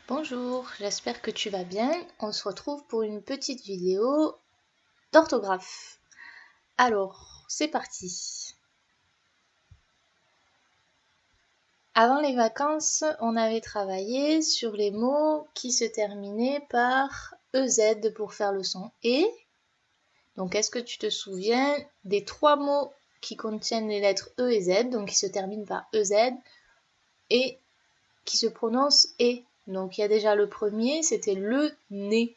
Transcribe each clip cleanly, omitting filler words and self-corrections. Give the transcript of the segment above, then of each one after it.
Bonjour, j'espère que tu vas bien. On se retrouve pour une petite vidéo d'orthographe. Alors, c'est parti. Avant les vacances, on avait travaillé sur les mots qui se terminaient par EZ pour faire le son E. Donc, est-ce que tu te souviens des 3 mots qui contiennent les lettres E et Z, donc qui se terminent par EZ et qui se prononcent E? Donc il y a déjà le premier, c'était le nez.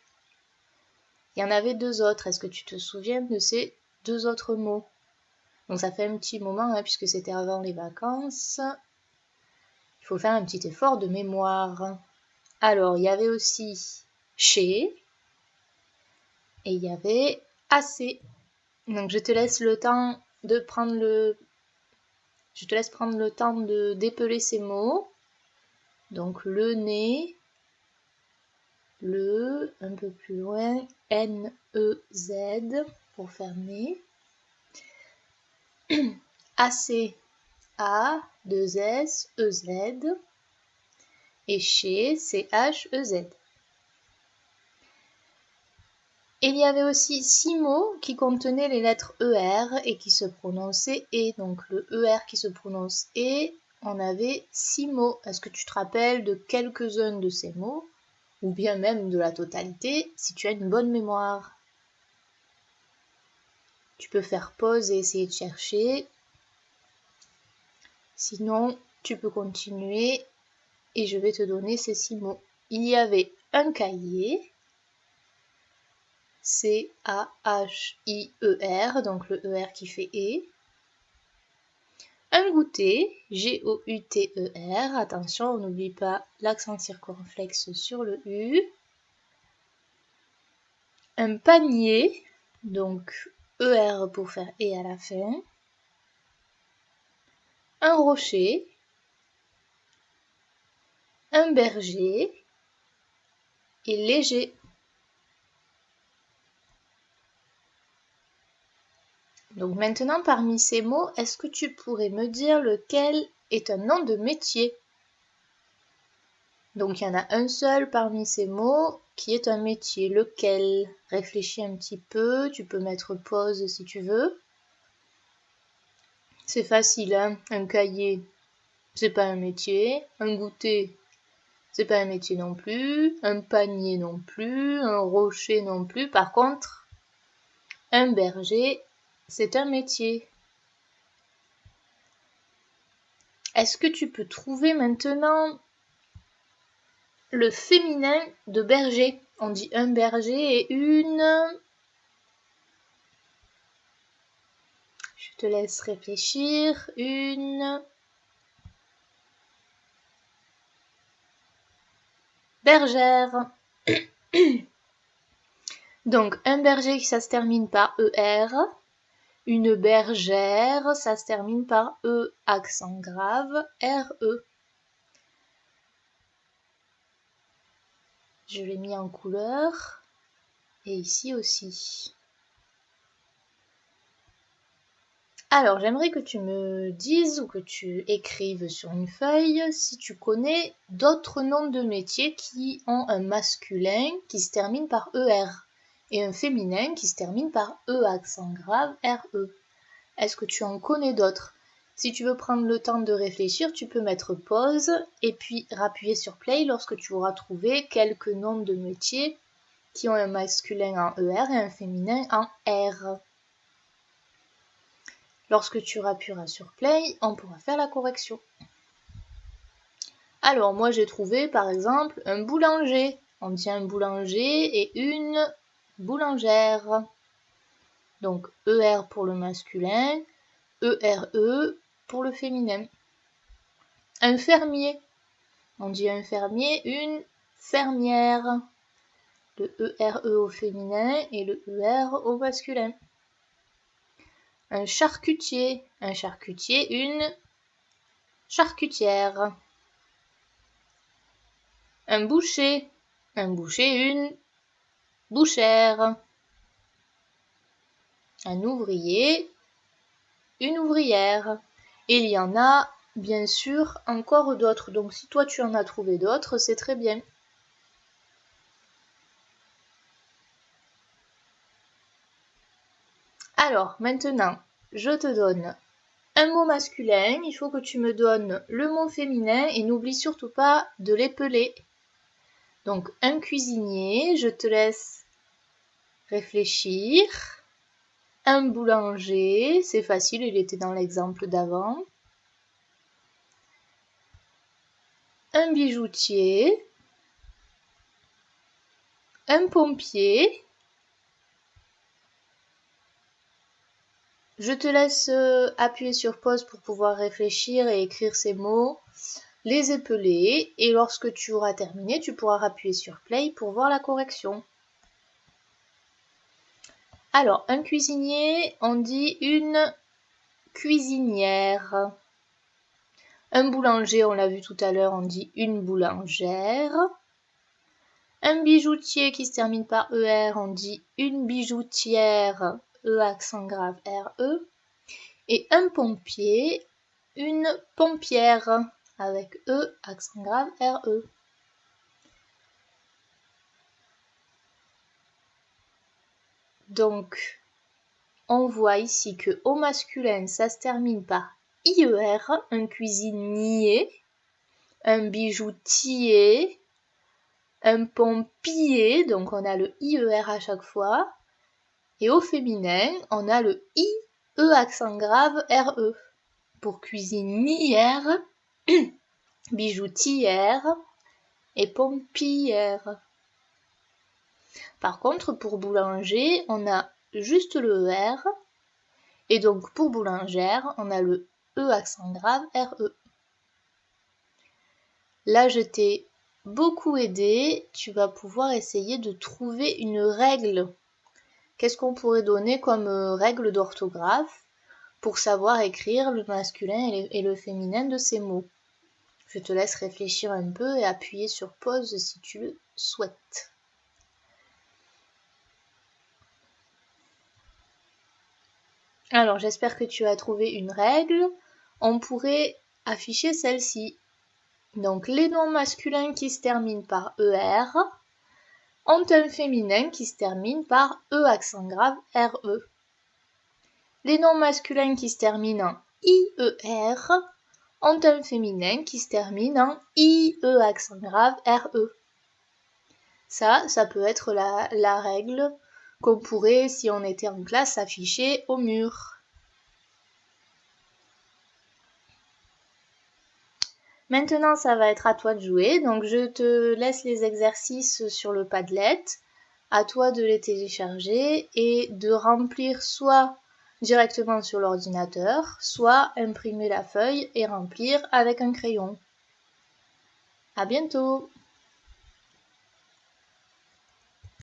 Il y en avait 2 autres. Est-ce que tu te souviens de ces 2 autres mots? Donc ça fait un petit moment, puisque c'était avant les vacances. Il faut faire un petit effort de mémoire. Alors, il y avait aussi chez et il y avait assez. Donc je te laisse le temps de prendre Je te laisse prendre le temps de dépeler ces mots. Donc le nez, le, un peu plus loin, N-E-Z pour faire nez. AC, A, 2S, EZ. Et chez, C-H-E-Z. Et il y avait aussi 6 mots qui contenaient les lettres ER et qui se prononçaient E. Donc le ER qui se prononce E, on avait 6 mots. Est-ce que tu te rappelles de quelques-uns de ces mots? Ou bien même de la totalité, si tu as une bonne mémoire. Tu peux faire pause et essayer de chercher. Sinon, tu peux continuer et je vais te donner ces 6 mots. Il y avait un cahier, C-A-H-I-E-R, donc le E-R qui fait E. Un goûter, G-O-U-T-E-R, attention, on n'oublie pas l'accent circonflexe sur le U. Un panier, donc E-R pour faire E à la fin. Un rocher. Un berger. Et léger. Donc maintenant, parmi ces mots, est-ce que tu pourrais me dire lequel est un nom de métier? Donc il y en a un seul parmi ces mots qui est un métier. Lequel? Réfléchis un petit peu, tu peux mettre pause si tu veux. C'est facile, hein? Un cahier, c'est pas un métier. Un goûter, c'est pas un métier non plus. Un panier non plus. Un rocher non plus. Par contre, un berger, c'est un métier. Est-ce que tu peux trouver maintenant le féminin de berger? On dit un berger et une... Je te laisse réfléchir. Une... bergère. Donc, un berger, ça se termine par ER. Une bergère, ça se termine par E, accent grave, RE. Je l'ai mis en couleur. Et ici aussi. Alors, j'aimerais que tu me dises ou que tu écrives sur une feuille si tu connais d'autres noms de métiers qui ont un masculin qui se termine par ER et un féminin qui se termine par E accent grave RE. Est-ce que tu en connais d'autres? Si tu veux prendre le temps de réfléchir, tu peux mettre pause et puis rappuyer sur play lorsque tu auras trouvé quelques noms de métiers qui ont un masculin en ER et un féminin en R. Lorsque tu rappuieras sur play, on pourra faire la correction. Alors, moi j'ai trouvé par exemple un boulanger. On dit un boulanger et une boulangère. Donc, ER pour le masculin, ERE pour le féminin. Un fermier. On dit un fermier, une fermière. Le ERE au féminin et le ER au masculin. Un charcutier, une charcutière. Un boucher, une bouchère. Un ouvrier, une ouvrière. Et il y en a bien sûr encore d'autres. Donc si toi tu en as trouvé d'autres, c'est très bien. Alors, maintenant, je te donne un mot masculin. Il faut que tu me donnes le mot féminin et n'oublie surtout pas de l'épeler. Donc, un cuisinier, je te laisse réfléchir. Un boulanger, c'est facile, il était dans l'exemple d'avant. Un bijoutier. Un pompier. Je te laisse appuyer sur pause pour pouvoir réfléchir et écrire ces mots, les épeler, et lorsque tu auras terminé, tu pourras appuyer sur play pour voir la correction. Alors, un cuisinier, on dit une cuisinière. Un boulanger, on l'a vu tout à l'heure, on dit une boulangère. Un bijoutier qui se termine par ER, on dit une bijoutière, E accent grave RE. Et un pompier, une pompière, avec E accent grave RE. Donc, on voit ici que au masculin, ça se termine par IER, un cuisinier, un bijoutier, un pompier, donc on a le IER à chaque fois. Et au féminin, on a le IE accent grave RE pour cuisinière, bijoutière et pompière. Par contre, pour boulanger, on a juste le ER. Et donc, pour boulangère, on a le E accent grave RE. Là, je t'ai beaucoup aidé. Tu vas pouvoir essayer de trouver une règle. Qu'est-ce qu'on pourrait donner comme règle d'orthographe pour savoir écrire le masculin et le féminin de ces mots? Je te laisse réfléchir un peu et appuyer sur pause si tu le souhaites. Alors, j'espère que tu as trouvé une règle. On pourrait afficher celle-ci. Donc, les noms masculins qui se terminent par ER ont un féminin qui se termine par E accent grave RE. Les noms masculins qui se terminent en IER ont un féminin qui se termine en IE accent grave RE. Ça peut être la règle qu'on pourrait, si on était en classe, afficher au mur. Maintenant, ça va être à toi de jouer. Donc, je te laisse les exercices sur le Padlet. À toi de les télécharger et de remplir soit directement sur l'ordinateur, soit imprimer la feuille et remplir avec un crayon. À bientôt!